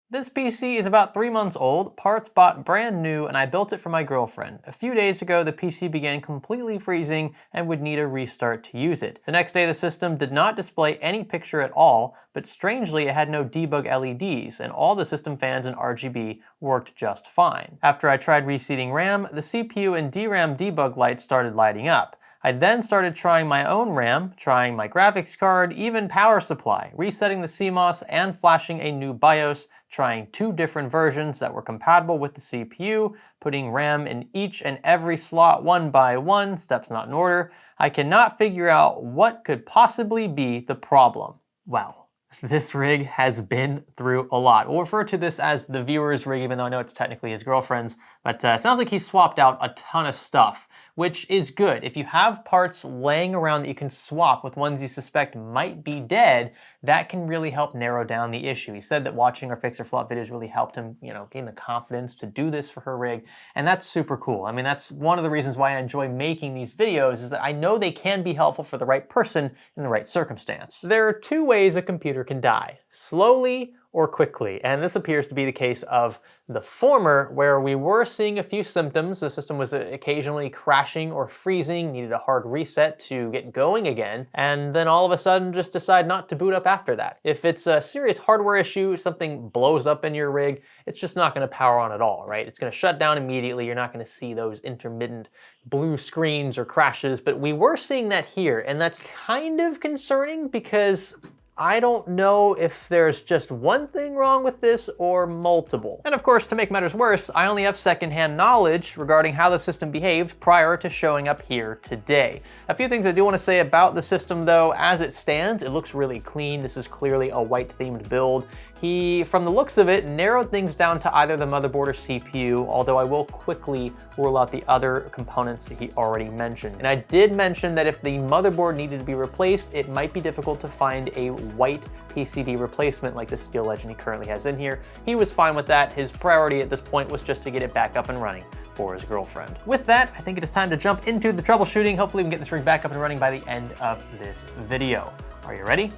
This PC is about 3 months old, parts bought brand new, and I built it for my girlfriend. A few days ago, the PC began completely freezing and would need a restart to use it. The next day, the system did not display any picture at all, but strangely, it had no debug LEDs, and all the system fans and RGB worked just fine. After I tried reseating RAM, the CPU and DRAM debug lights started lighting up. I then started trying my own RAM, trying my graphics card, even power supply, resetting the CMOS and flashing a new BIOS, trying 2 different versions that were compatible with the CPU, putting RAM in each and every slot one by one, steps not in order. I cannot figure out what could possibly be the problem. Wow. This rig has been through a lot. We'll refer to this as the viewer's rig, even though I know it's technically his girlfriend's, but it sounds like he swapped out a ton of stuff, which is good. If you have parts laying around that you can swap with ones you suspect might be dead, that can really help narrow down the issue. He said that watching our Fix or Flop videos really helped him, gain the confidence to do this for her rig, and that's super cool. I mean, that's one of the reasons why I enjoy making these videos, is that I know they can be helpful for the right person in the right circumstance. There are 2 ways a computer can die: slowly or quickly, and this appears to be the case of the former, where we were seeing a few symptoms. The system was occasionally crashing or freezing, needed a hard reset to get going again, and then all of a sudden just decide not to boot up after that. If it's a serious hardware issue, something blows up in your rig, it's just not gonna power on at all, right? It's gonna shut down immediately. You're not gonna see those intermittent blue screens or crashes, but we were seeing that here, and that's kind of concerning because I don't know if there's just one thing wrong with this or multiple. And of course, to make matters worse, I only have secondhand knowledge regarding how the system behaved prior to showing up here today. A few things I do want to say about the system though. As it stands, it looks really clean. This is clearly a white themed build. He, from the looks of it, narrowed things down to either the motherboard or CPU, although I will quickly rule out the other components that he already mentioned. And I did mention that if the motherboard needed to be replaced, it might be difficult to find a white PCB replacement like the Steel Legend he currently has in here. He was fine with that. His priority at this point was just to get it back up and running for his girlfriend. With that, I think it is time to jump into the troubleshooting. Hopefully we can get this rig back up and running by the end of this video. Are you ready?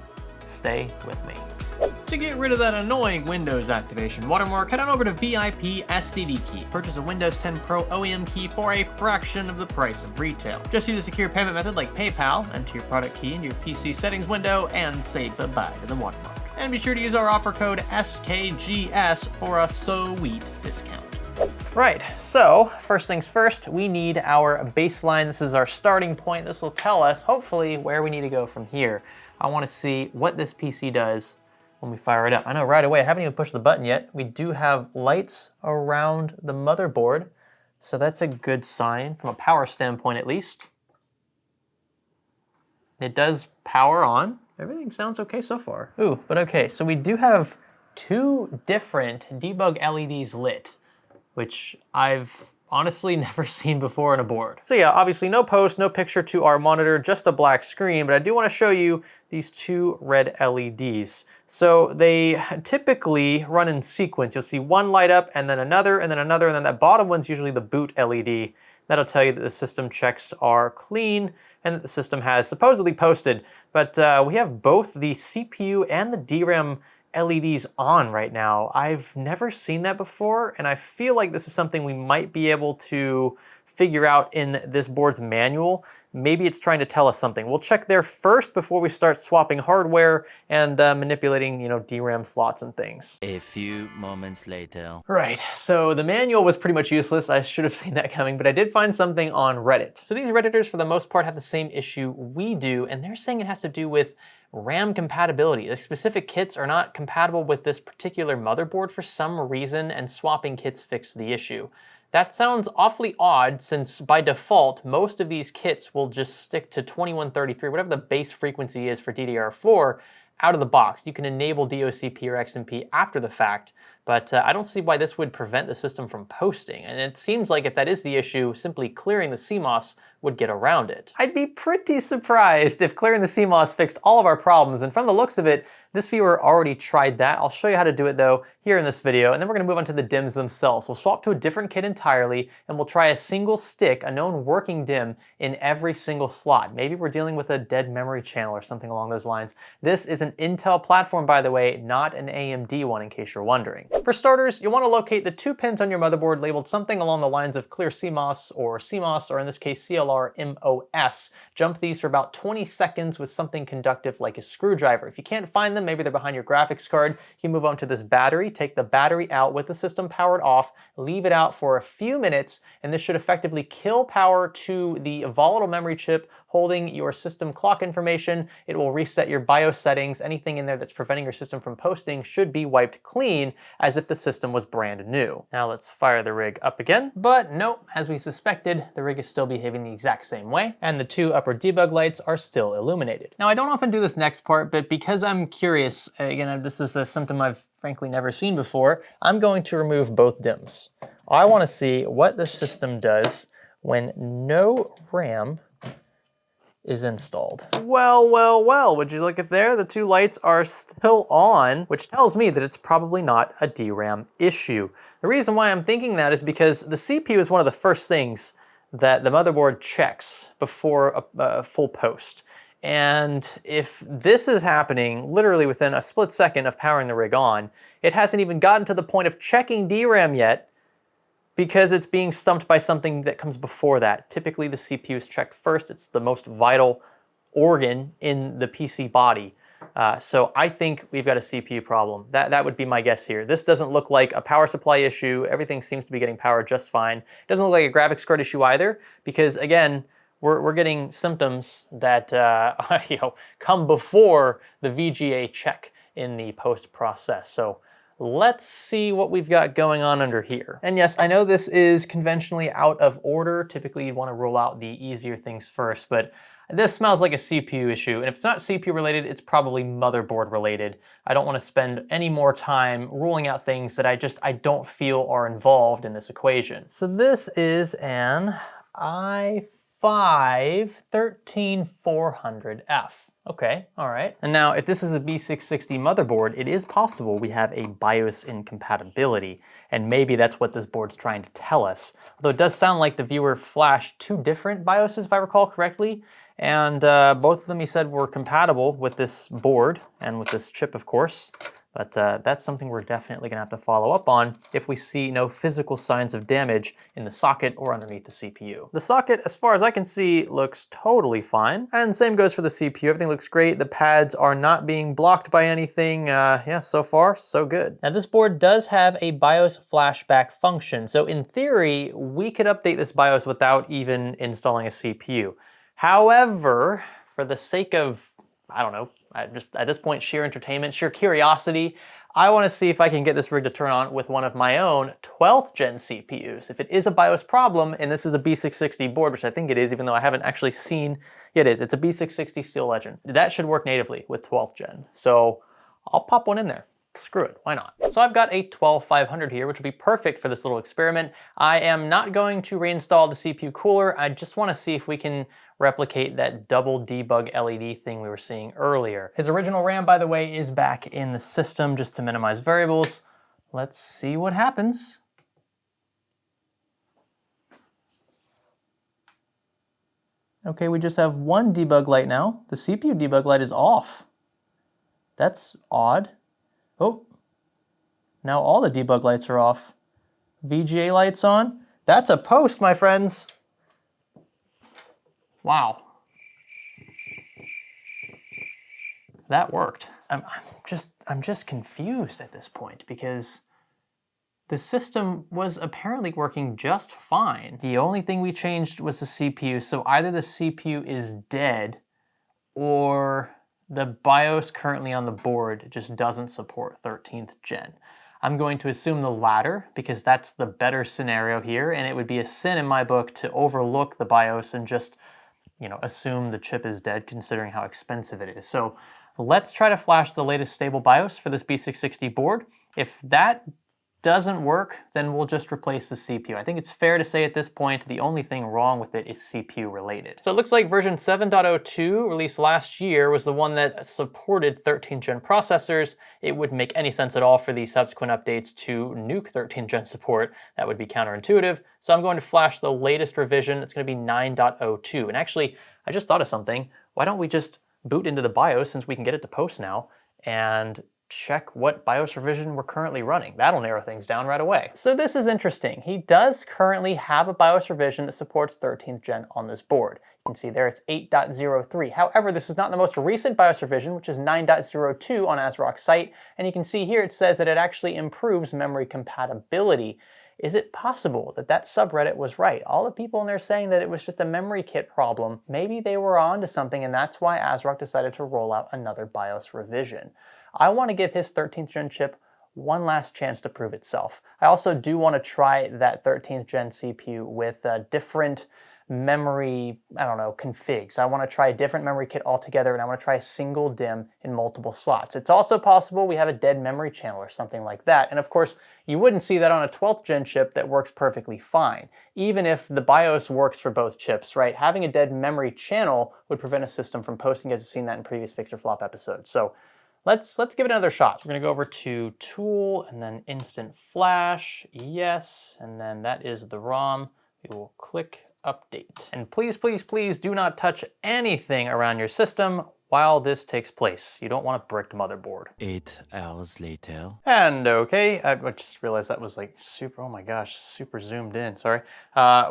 Stay with me. To get rid of that annoying Windows activation watermark, head on over to VIP SCD Key. Purchase a Windows 10 Pro OEM key for a fraction of the price of retail. Just use a secure payment method like PayPal, enter your product key in your PC settings window, and say bye-bye to the watermark. And be sure to use our offer code SKGS for a sweet discount. Right, so first things first, we need our baseline. This is our starting point. This will tell us, hopefully, where we need to go from here. I want to see what this PC does when we fire it up. I know right away, I haven't even pushed the button yet. We do have lights around the motherboard, so that's a good sign from a power standpoint at least. It does power on. Everything sounds okay so far. Ooh, but okay, so we do have 2 different debug LEDs lit, which I've honestly never seen before on a board. So yeah, obviously no post, no picture to our monitor, just a black screen, but I do want to show you these 2 red LEDs. So they typically run in sequence. You'll see one light up and then another and then another, and then that bottom one's usually the boot LED. That'll tell you that the system checks are clean and that the system has supposedly posted. But we have both the CPU and the DRAM LEDs on right now. I've never seen that before, and I feel like this is something we might be able to figure out in this board's manual. Maybe it's trying to tell us something. We'll check there first before we start swapping hardware and manipulating, DRAM slots and things. A few moments later. Right, so the manual was pretty much useless. I should have seen that coming, but I did find something on Reddit. So these Redditors, for the most part, have the same issue we do, and they're saying it has to do with RAM compatibility. The specific kits are not compatible with this particular motherboard for some reason, and swapping kits fixed the issue. That sounds awfully odd, since by default, most of these kits will just stick to 2133, whatever the base frequency is for DDR4, out of the box. You can enable DOCP or XMP after the fact, but I don't see why this would prevent the system from posting. And it seems like if that is the issue, simply clearing the CMOS would get around it. I'd be pretty surprised if clearing the CMOS fixed all of our problems, and from the looks of it, this viewer already tried that. I'll show you how to do it though. here in this video, and then we're going to move on to the DIMMs themselves. We'll swap to a different kit entirely, and we'll try a single stick, a known working DIMM, in every single slot. Maybe we're dealing with a dead memory channel or something along those lines. This is an Intel platform, by the way, not an AMD one, in case you're wondering. For starters, you'll want to locate the 2 pins on your motherboard labeled something along the lines of clear CMOS, or in this case CLR MOS. Jump these for about 20 seconds with something conductive like a screwdriver. If you can't find them, maybe they're behind your graphics card, you can move on to this battery, take the battery out with the system powered off, leave it out for a few minutes, and this should effectively kill power to the volatile memory chip holding your system clock information. It will reset your BIOS settings. Anything in there that's preventing your system from posting should be wiped clean as if the system was brand new. Now let's fire the rig up again, but nope, as we suspected, the rig is still behaving the exact same way, and the 2 upper debug lights are still illuminated. Now I don't often do this next part, but because I'm curious, again, this is a symptom I've frankly never seen before, I'm going to remove both DIMMs. I want to see what the system does when no RAM is installed. Well, would you look at there? The 2 lights are still on, which tells me that it's probably not a DRAM issue. The reason why I'm thinking that is because the CPU is one of the first things that the motherboard checks before a full post. And if this is happening literally within a split second of powering the rig on, it hasn't even gotten to the point of checking DRAM yet, because it's being stumped by something that comes before that. Typically the CPU is checked first. It's the most vital organ in the PC body. So I think we've got a CPU problem. That would be my guess here. This doesn't look like a power supply issue. Everything seems to be getting power just fine. It doesn't look like a graphics card issue either, because again, we're getting symptoms that come before the VGA check in the post process. So let's see what we've got going on under here. And yes, I know this is conventionally out of order. Typically you'd want to rule out the easier things first, but this smells like a CPU issue. And if it's not CPU related, it's probably motherboard related. I don't want to spend any more time ruling out things that I don't feel are involved in this equation. So this is an i5-13400F. Okay, all right. And now if this is a B660 motherboard, it is possible we have a BIOS incompatibility, and maybe that's what this board's trying to tell us. Although it does sound like the viewer flashed 2 different BIOSes, if I recall correctly, and both of them he said were compatible with this board and with this chip, of course. But that's something we're definitely gonna have to follow up on if we see no physical signs of damage in the socket or underneath the CPU. The socket, as far as I can see, looks totally fine. And same goes for the CPU. Everything looks great. The pads are not being blocked by anything. Yeah, so far, so good. Now this board does have a BIOS flashback function. So in theory, we could update this BIOS without even installing a CPU. However, for the sake of, I don't know, just at this point, sheer entertainment, sheer curiosity, I want to see if I can get this rig to turn on with one of my own 12th gen CPUs. If it is a BIOS problem, and this is a B660 board, which I think it is, even though I haven't actually seen, yeah, it is, it's a B660 Steel Legend. That should work natively with 12th gen. So I'll pop one in there. Screw it, why not? So I've got a 12500 here, which would be perfect for this little experiment. I am not going to reinstall the CPU cooler. I just want to see if we can replicate that double debug LED thing we were seeing earlier. His original RAM, by the way, is back in the system just to minimize variables. Let's see what happens. Okay, we just have 1 debug light now. The CPU debug light is off. That's odd. Oh, now all the debug lights are off. VGA lights on. That's a post, my friends. Wow. That worked. I'm just confused at this point because the system was apparently working just fine. The only thing we changed was the CPU, so either the CPU is dead or the BIOS currently on the board just doesn't support 13th gen. I'm going to assume the latter because that's the better scenario here, and it would be a sin in my book to overlook the BIOS and just, assume the chip is dead considering how expensive it is. So let's try to flash the latest stable BIOS for this B660 board. If that doesn't work, then we'll just replace the CPU. I think it's fair to say at this point, the only thing wrong with it is CPU related. So it looks like version 7.02, released last year, was the one that supported 13th gen processors. It wouldn't make any sense at all for the subsequent updates to nuke 13th gen support. That would be counterintuitive. So I'm going to flash the latest revision. It's going to be 9.02. And actually, I just thought of something. Why don't we just boot into the BIOS, since we can get it to post now, and check what BIOS revision we're currently running. That'll narrow things down right away. So this is interesting. He does currently have a BIOS revision that supports 13th gen on this board. You can see there it's 8.03. However, this is not the most recent BIOS revision, which is 9.02 on ASRock's site. And you can see here it says that it actually improves memory compatibility. Is it possible that that subreddit was right? All the people in there saying that it was just a memory kit problem. Maybe they were onto something, and that's why ASRock decided to roll out another BIOS revision. I want to give his 13th gen chip one last chance to prove itself. I also do want to try that 13th gen CPU with different memory, configs. I want to try a different memory kit altogether, and I want to try a single DIMM in multiple slots. It's also possible we have a dead memory channel or something like that. And of course, you wouldn't see that on a 12th gen chip that works perfectly fine. Even if the BIOS works for both chips, right? Having a dead memory channel would prevent a system from posting, as you've seen that in previous Fix or Flop episodes. So let's give it another shot. We're gonna go over to Tool and then Instant Flash, yes, and then that is the ROM. We will click Update. And please, please, please do not touch anything around your system while this takes place. You don't want a bricked motherboard. 8 hours later. And okay, I just realized that was like super, oh my gosh, super zoomed in, sorry.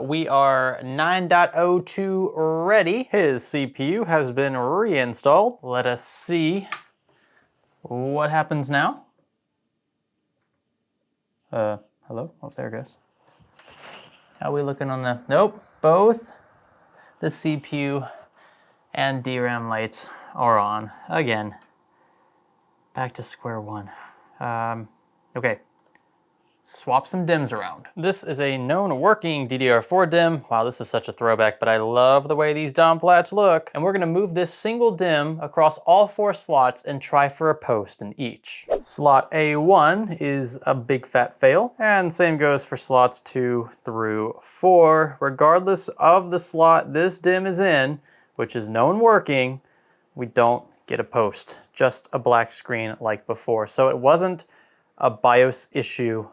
We are 9.02 ready. His CPU has been reinstalled. Let us see what happens now. Hello? Oh, there it goes. How are we looking on the, nope, both the CPU and DRAM lights are on. Again, back to square one. Okay, swap some DIMMs around. This is a known working DDR4 DIMM. Wow, this is such a throwback, but I love the way these DOM plats look. And we're gonna move this single DIMM across all 4 slots and try for a post in each. Slot A1 is a big fat fail, and same goes for slots 2 through 4. Regardless of the slot this DIMM is in, which is known working, we don't get a post, just a black screen like before. So it wasn't a BIOS issue.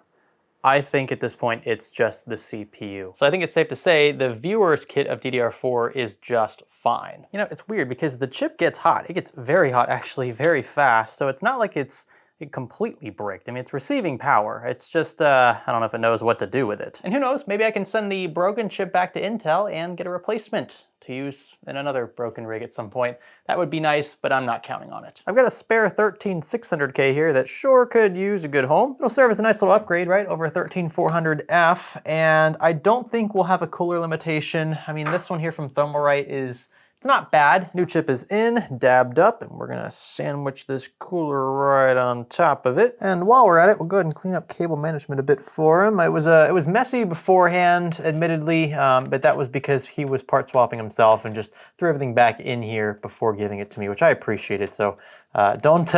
I think at this point, it's just the CPU. So I think it's safe to say the viewer's kit of DDR4 is just fine. You know, it's weird because the chip gets hot. It gets very hot, actually, very fast. So it's not like it's completely bricked. I mean, it's receiving power. It's just, I don't know if it knows what to do with it. And who knows, maybe I can send the broken chip back to Intel and get a replacement to use in another broken rig at some point. That would be nice, but I'm not counting on it. I've got a spare 13600K here that sure could use a good home. It'll serve as a nice little upgrade, right, over a 13400F, and I don't think we'll have a cooler limitation. I mean, this one here from Thermalright is, it's not bad. New chip is in, dabbed up, and we're gonna sandwich this cooler right on top of it. And while we're at it, we'll go ahead and clean up cable management a bit for him. It was messy beforehand, admittedly, but that was because he was part swapping himself and just threw everything back in here before giving it to me, which I appreciated. So don't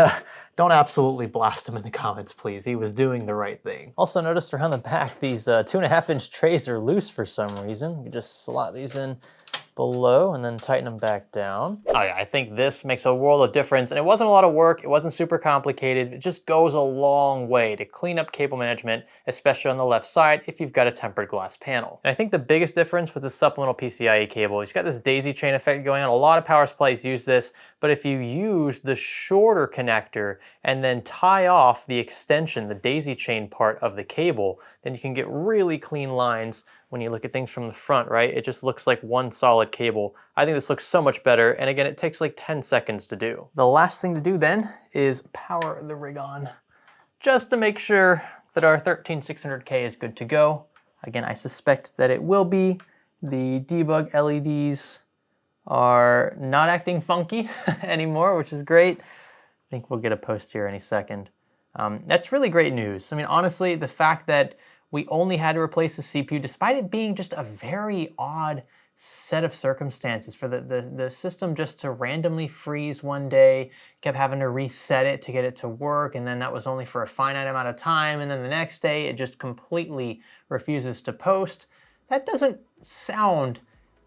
absolutely blast him in the comments, please. He was doing the right thing. Also noticed around the back, these 2.5-inch trays are loose for some reason. You just slot these in below and then tighten them back down. Oh yeah, I think this makes a world of difference, and it wasn't a lot of work, it wasn't super complicated, it just goes a long way to clean up cable management, especially on the left side if you've got a tempered glass panel. And I think the biggest difference with the supplemental PCIe cable is you've got this daisy chain effect going on. A lot of power supplies use this, but if you use the shorter connector and then tie off the extension, the daisy chain part of the cable, then you can get really clean lines when you look at things from the front, right? It just looks like one solid cable. I think this looks so much better, and again, it takes like 10 seconds to do. The last thing to do then is power the rig on, just to make sure that our 13600K is good to go. Again, I suspect that it will be. The debug LEDs are not acting funky anymore, which is great. I think we'll get a post here any second. That's really great news. I mean, honestly, the fact that we only had to replace the CPU, despite it being just a very odd set of circumstances for the system just to randomly freeze one day. Kept having to reset it to get it to work, and then that was only for a finite amount of time, and then the next day it just completely refuses to post. That doesn't sound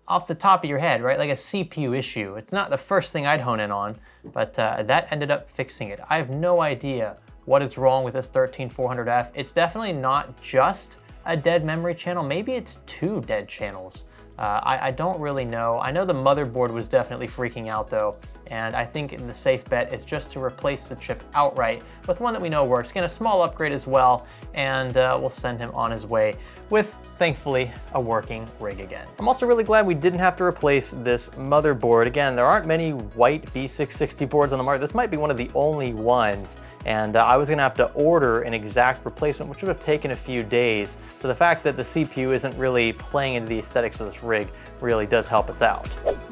off the top of your head, right? Like a CPU issue. It's not the first thing I'd hone in on, but that ended up fixing it. I have no idea what is wrong with this 13400F. It's definitely not just a dead memory channel. Maybe it's 2 dead channels. I don't really know. I know the motherboard was definitely freaking out though, and I think the safe bet is just to replace the chip outright with one that we know works. Get a small upgrade as well, and we'll send him on his way with, thankfully, a working rig again. I'm also really glad we didn't have to replace this motherboard. Again, there aren't many white B660 boards on the market. This might be one of the only ones, and I was gonna have to order an exact replacement, which would have taken a few days. So the fact that the CPU isn't really playing into the aesthetics of this rig really does help us out.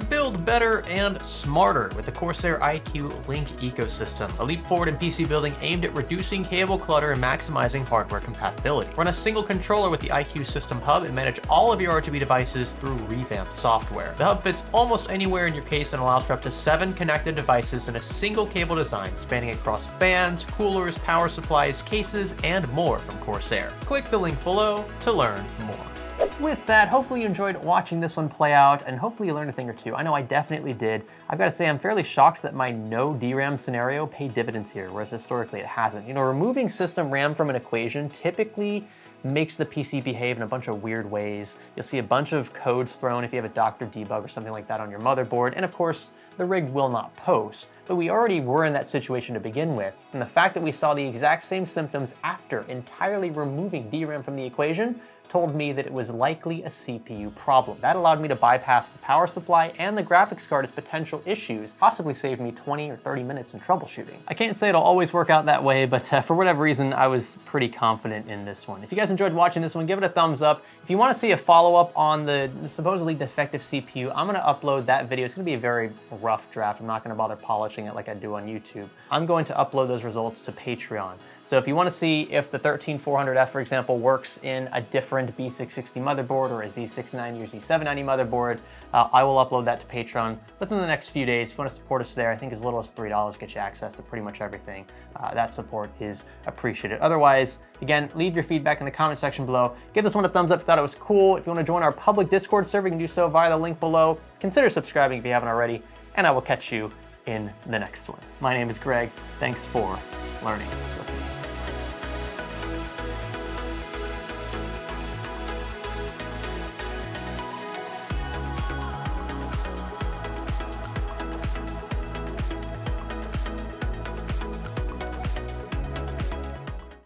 Build better and smarter with the Corsair iQ Link ecosystem, a leap forward in PC building aimed at reducing cable clutter and maximizing hardware compatibility. Run a single controller with the iQ System Hub and manage all of your RGB devices through revamped software. The hub fits almost anywhere in your case and allows for up to 7 connected devices in a single cable design spanning across fans, coolers, power supplies, cases, and more from Corsair. Click the link below to learn more. With that, hopefully you enjoyed watching this one play out, and hopefully you learned a thing or two. I know I definitely did. I've got to say, I'm fairly shocked that my no DRAM scenario paid dividends here, whereas historically it hasn't. You know, removing system RAM from an equation typically makes the PC behave in a bunch of weird ways. You'll see a bunch of codes thrown if you have a Dr. Debug or something like that on your motherboard, and of course, the rig will not post. But we already were in that situation to begin with, and the fact that we saw the exact same symptoms after entirely removing DRAM from the equation told me that it was likely a CPU problem. That allowed me to bypass the power supply and the graphics card as potential issues, possibly saved me 20 or 30 minutes in troubleshooting. I can't say it'll always work out that way, but for whatever reason, I was pretty confident in this one. If you guys enjoyed watching this one, give it a thumbs up. If you want to see a follow-up on the supposedly defective CPU, I'm gonna upload that video. It's gonna be a very rough draft. I'm not gonna bother polishing it like I do on YouTube. I'm going to upload those results to Patreon. So if you want to see if the 13400F, for example, works in a different B660 motherboard or a Z690 or Z790 motherboard, I will upload that to Patreon within the next few days. If you want to support us there, I think as little as $3 gets you access to pretty much everything. That support is appreciated. Otherwise, again, leave your feedback in the comment section below. Give this one a thumbs up if you thought it was cool. If you want to join our public Discord server, you can do so via the link below. Consider subscribing if you haven't already, and I will catch you in the next one. My name is Greg. Thanks for learning with me.